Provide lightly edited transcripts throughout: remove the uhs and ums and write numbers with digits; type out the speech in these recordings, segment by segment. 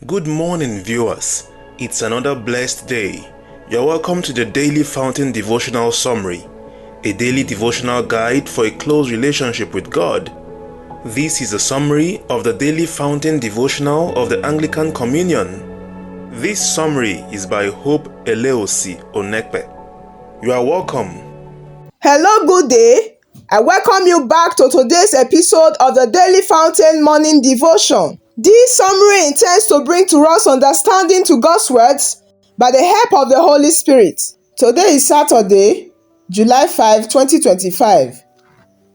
Good morning, viewers. It's another blessed day. You're welcome to the Daily Fountain Devotional Summary, a daily devotional guide for a close relationship with God. This is a summary of the Daily Fountain Devotional of the Anglican Communion. This summary is by Hope Eleosi Onekpe. You are welcome. Hello, good day. I welcome you back to today's episode of the Daily Fountain Morning Devotion. This summary intends to bring to us understanding to God's words by the help of the Holy Spirit. Today is Saturday, July 5, 2025.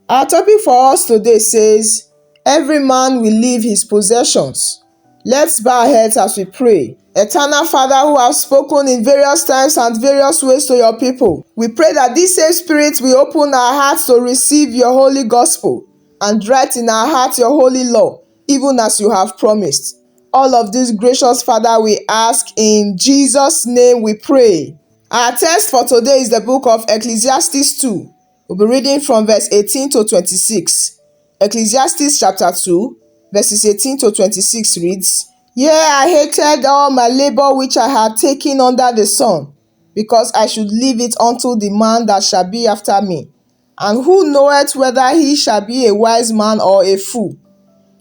Our topic for us today says, every man will leave his possessions. Let's bow our heads as we pray. Eternal Father, who have spoken in various times and various ways to your people, we pray that this same Spirit will open our hearts to receive your holy gospel and write in our hearts your holy law, even as you have promised. All of this, gracious Father, we ask in Jesus' name we pray. Our text for today is the book of Ecclesiastes 2. We'll be reading from verse 18 to 26. Ecclesiastes chapter 2, verses 18 to 26 reads, Yea, I hated all my labor which I had taken under the sun, because I should leave it unto the man that shall be after me. And who knoweth whether he shall be a wise man or a fool?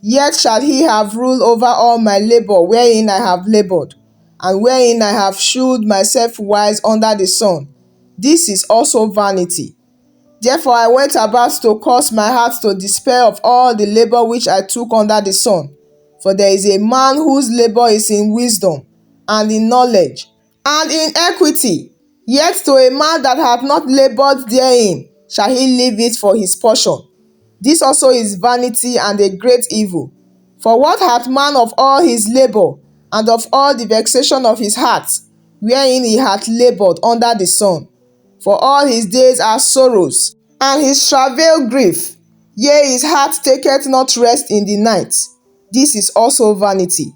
Yet shall he have rule over all my labor wherein I have labored, and wherein I have shewed myself wise under the sun. This is also vanity. Therefore I went about to cause my heart to despair of all the labor which I took under the sun. For there is a man whose labor is in wisdom, and in knowledge, and in equity. Yet to a man that hath not labored therein shall he leave it for his portion. This also is vanity and a great evil. For what hath man of all his labor, and of all the vexation of his heart, wherein he hath labored under the sun? For all his days are sorrows, and his travail grief. Yea, his heart taketh not rest in the night. This is also vanity.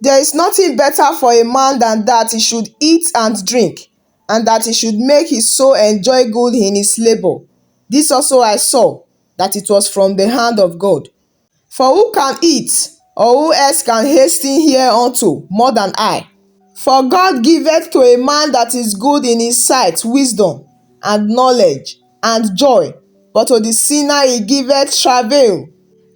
There is nothing better for a man than that he should eat and drink, and that he should make his soul enjoy good in his labor. This also I saw, that it was from the hand of God. For who can eat, or who else can hasten hereunto more than I? For God giveth to a man that is good in his sight wisdom, and knowledge, and joy, but to the sinner he giveth travail,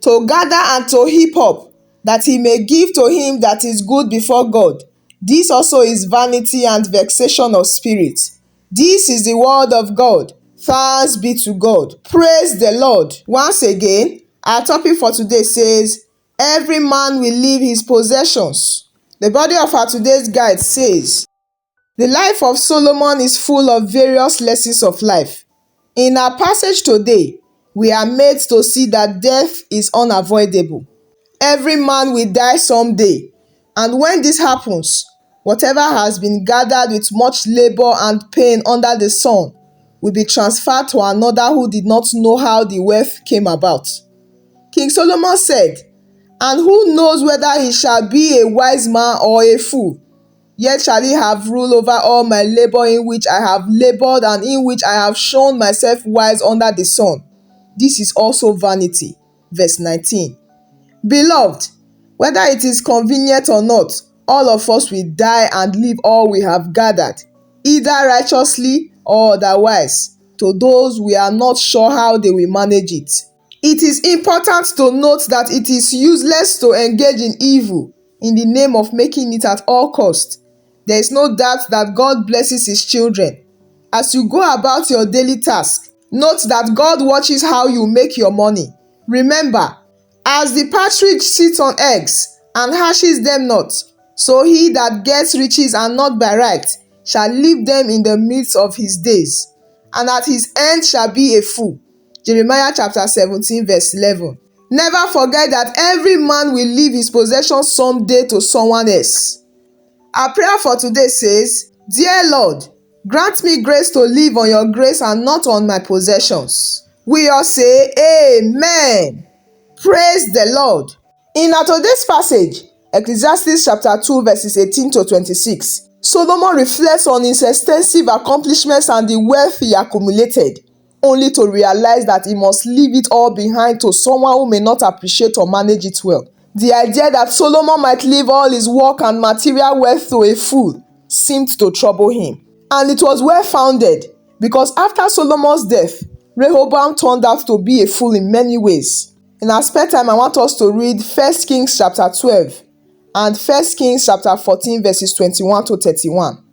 to gather and to heap up, that he may give to him that is good before God. This also is vanity and vexation of spirit. This is the word of God. Thanks be to God. Praise the Lord. Once again, our topic for today says, every man will leave his possessions. The body of our today's guide says, the life of Solomon is full of various lessons of life. In our passage today, we are made to see that death is unavoidable. Every man will die someday, and when this happens, whatever has been gathered with much labor and pain under the sun will be transferred to another who did not know how the wealth came about. King Solomon said, and who knows whether he shall be a wise man or a fool? Yet shall he have rule over all my labor in which I have labored, and in which I have shown myself wise under the sun. This is also vanity. Verse 19. Beloved, whether it is convenient or not, all of us will die and leave all we have gathered, either righteously or otherwise, to those we are not sure how they will manage it. It is important to note that it is useless to engage in evil in the name of making it at all costs. There is no doubt that God blesses his children. As you go about your daily task, note that God watches how you make your money. Remember, as the partridge sits on eggs and hatches them not, so he that gets riches and not by right shall leave them in the midst of his days, and at his end shall be a fool. Jeremiah chapter 17 verse 11. Never forget that every man will leave his possessions someday to someone else. Our prayer for today says, Dear Lord, grant me grace to live on your grace and not on my possessions. We all say, Amen. Praise the Lord. In our today's passage, Ecclesiastes chapter 2 verses 18 to 26, Solomon reflects on his extensive accomplishments and the wealth he accumulated, only to realize that he must leave it all behind to someone who may not appreciate or manage it well. The idea that Solomon might leave all his work and material wealth to a fool seemed to trouble him. And it was well founded, because after Solomon's death, Rehoboam turned out to be a fool in many ways. In our spare time, I want us to read 1 Kings chapter 12 and 1 Kings chapter 14 verses 21 to 31.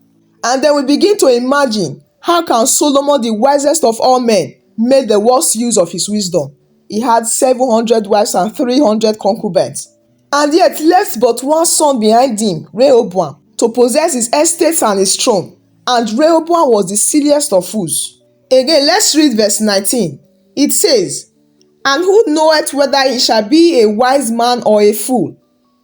And then we begin to imagine, how can Solomon, the wisest of all men, make the worst use of his wisdom? He had 700 wives and 300 concubines, and yet left but one son behind him, Rehoboam, to possess his estates and his throne. And Rehoboam was the silliest of fools. Again, let's read verse 19. It says, "And who knoweth whether he shall be a wise man or a fool?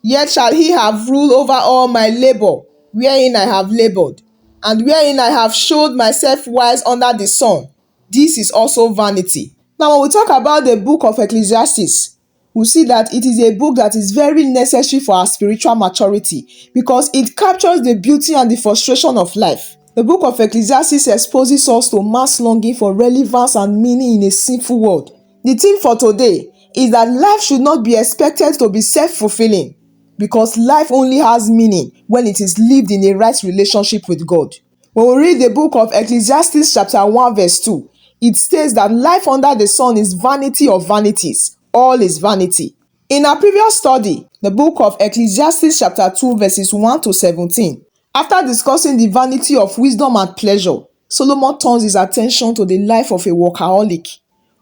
Yet shall he have rule over all my labor, wherein I have labored, and wherein I have showed myself wise under the sun. This is also vanity." Now, when we talk about the book of Ecclesiastes, we see that it is a book that is very necessary for our spiritual maturity, because it captures the beauty and the frustration of life. The book of Ecclesiastes exposes us to man's longing for relevance and meaning in a sinful world. The theme for today is that life should not be expected to be self-fulfilling, because life only has meaning when it is lived in a right relationship with God. When we read the book of Ecclesiastes chapter 1 verse 2, it states that life under the sun is vanity of vanities. All is vanity. In our previous study, the book of Ecclesiastes chapter 2 verses 1 to 17, after discussing the vanity of wisdom and pleasure, Solomon turns his attention to the life of a workaholic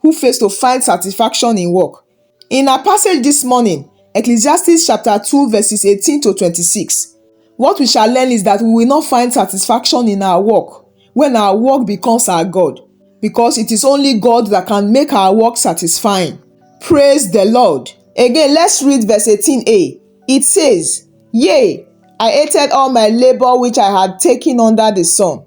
who fails to find satisfaction in work. In our passage this morning, Ecclesiastes chapter 2 verses 18 to 26, what we shall learn is that we will not find satisfaction in our work when our work becomes our God, because it is only God that can make our work satisfying. Praise the Lord. Again, let's read verse 18a. It says, "Yea, I hated all my labor which I had taken under the sun."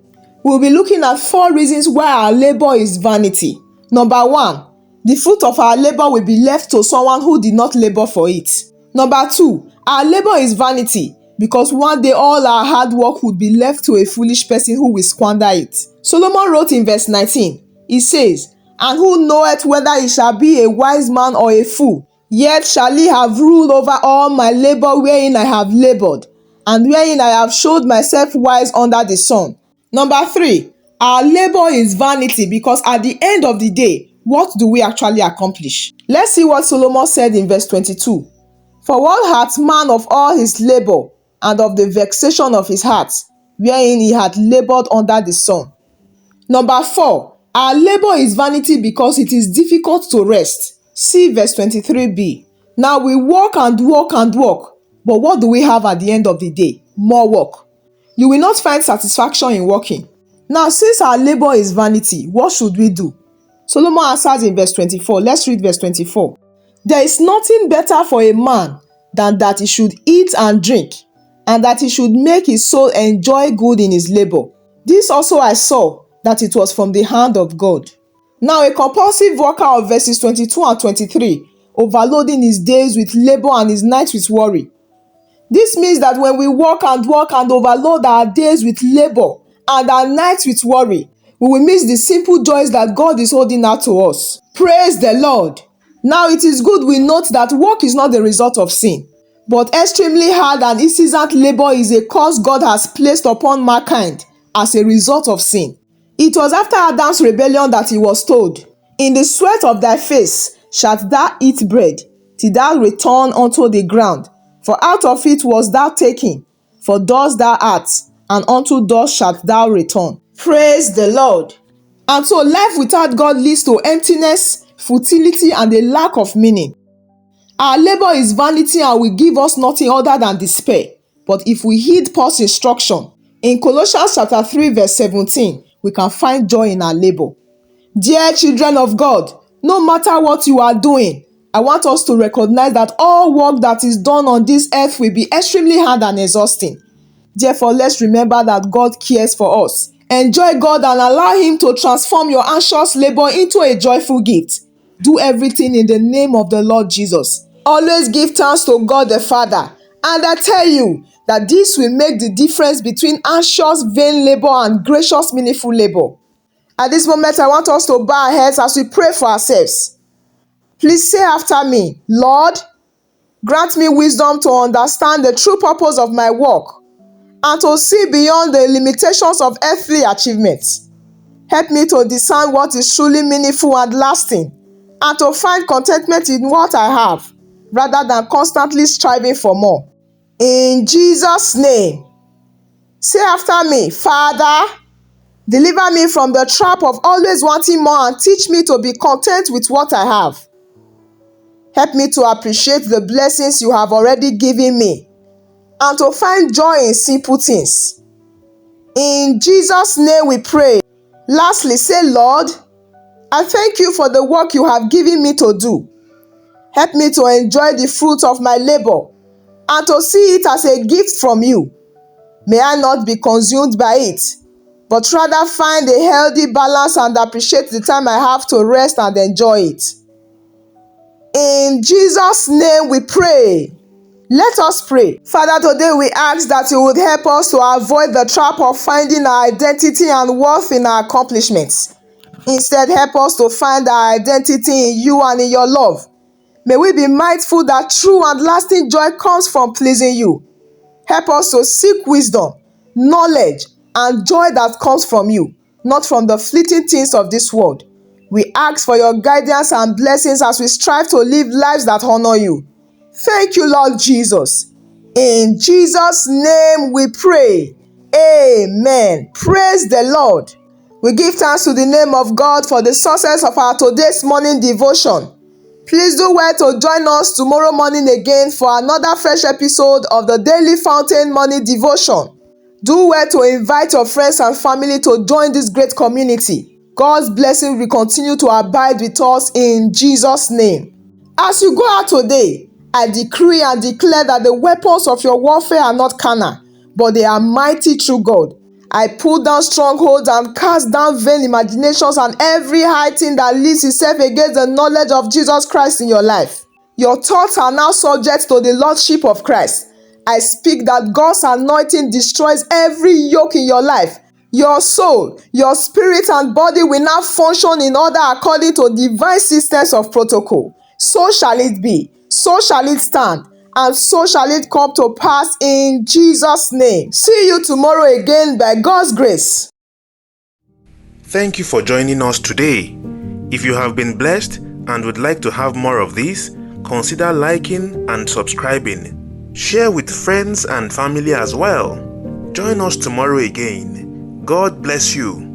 We'll be looking at 4 reasons why our labor is vanity. Number 1, the fruit of our labor will be left to someone who did not labor for it. Number 2, our labor is vanity because one day all our hard work would be left to a foolish person who will squander it. Solomon wrote in verse 19, he says, "And who knoweth whether he shall be a wise man or a fool? Yet shall he have ruled over all my labor wherein I have labored, and wherein I have showed myself wise under the sun." Number 3, our labor is vanity because at the end of the day, what do we actually accomplish? Let's see what Solomon said in verse 22. "For what hath man of all his labor, and of the vexation of his heart, wherein he hath labored under the sun?" Number 4, our labor is vanity because it is difficult to rest. See verse 23b. Now we work and work and work, but what do we have at the end of the day? More work. You will not find satisfaction in working. Now, since our labor is vanity, what should we do? Solomon answers in verse 24. Let's read verse 24. "There is nothing better for a man than that he should eat and drink, and that he should make his soul enjoy good in his labor. This also I saw, that it was from the hand of God." Now, a compulsive worker of verses 22 and 23, overloading his days with labor and his nights with worry. This means that when we work and overload our days with labor and our nights with worry, we will miss the simple joys that God is holding out to us. Praise the Lord. Now, it is good we note that work is not the result of sin, but extremely hard and incessant labor is a curse God has placed upon mankind as a result of sin. It was after Adam's rebellion that he was told, "In the sweat of thy face shalt thou eat bread, till thou return unto the ground. For out of it was thou taken, for dust thou art, and unto dust shalt thou return." Praise the Lord. And so life without God leads to emptiness, futility, and a lack of meaning. Our labor is vanity and will give us nothing other than despair. But if we heed Paul's instruction, in Colossians chapter 3 verse 17, we can find joy in our labor. Dear children of God, no matter what you are doing, I want us to recognize that all work that is done on this earth will be extremely hard and exhausting. Therefore, let's remember that God cares for us. Enjoy God and allow Him to transform your anxious labor into a joyful gift. Do everything in the name of the Lord Jesus. Always give thanks to God the Father. And I tell you that this will make the difference between anxious, vain labor and gracious, meaningful labor. At this moment, I want us to bow our heads as we pray for ourselves. Please say after me, Lord, Grant me wisdom to understand the true purpose of my work and to see beyond the limitations of earthly achievements. Help me to discern what is truly meaningful and lasting, and to find contentment in what I have, rather than constantly striving for more. In Jesus' name, say after me, Father, deliver me from the trap of always wanting more and teach me to be content with what I have. Help me to appreciate the blessings you have already given me and to find joy in simple things. In Jesus' name we pray. Lastly, say, Lord, I thank you for the work you have given me to do. Help me to enjoy the fruit of my labor and to see it as a gift from you. May I not be consumed by it, but rather find a healthy balance and appreciate the time I have to rest and enjoy it. In Jesus' name we pray. Let us pray. Father, today we ask that you would help us to avoid the trap of finding our identity and worth in our accomplishments. Instead, help us to find our identity in you and in your love. May we be mindful that true and lasting joy comes from pleasing you. Help us to seek wisdom, knowledge, and joy that comes from you, not from the fleeting things of this world. We ask for your guidance and blessings as we strive to live lives that honor you. Thank you, Lord Jesus. In Jesus' name we pray. Amen. Praise the Lord. We give thanks to the name of God for the success of our today's morning devotion. Please do well to join us tomorrow morning again for another fresh episode of the Daily Fountain Morning Devotion. Do well to invite your friends and family to join this great community. God's blessing will continue to abide with us in Jesus' name. As you go out today, I decree and declare that the weapons of your warfare are not carnal, but they are mighty through God. I pull down strongholds and cast down vain imaginations and every high thing that leads itself against the knowledge of Jesus Christ in your life. Your thoughts are now subject to the Lordship of Christ. I speak that God's anointing destroys every yoke in your life. Your soul, your spirit and body will now function in order according to divine systems of protocol. So shall it be, so shall it stand, and so shall it come to pass in Jesus' name. See you tomorrow again by God's grace. Thank you for joining us today. If you have been blessed and would like to have more of this, consider liking and subscribing. Share with friends and family as well. Join us tomorrow again. God bless you.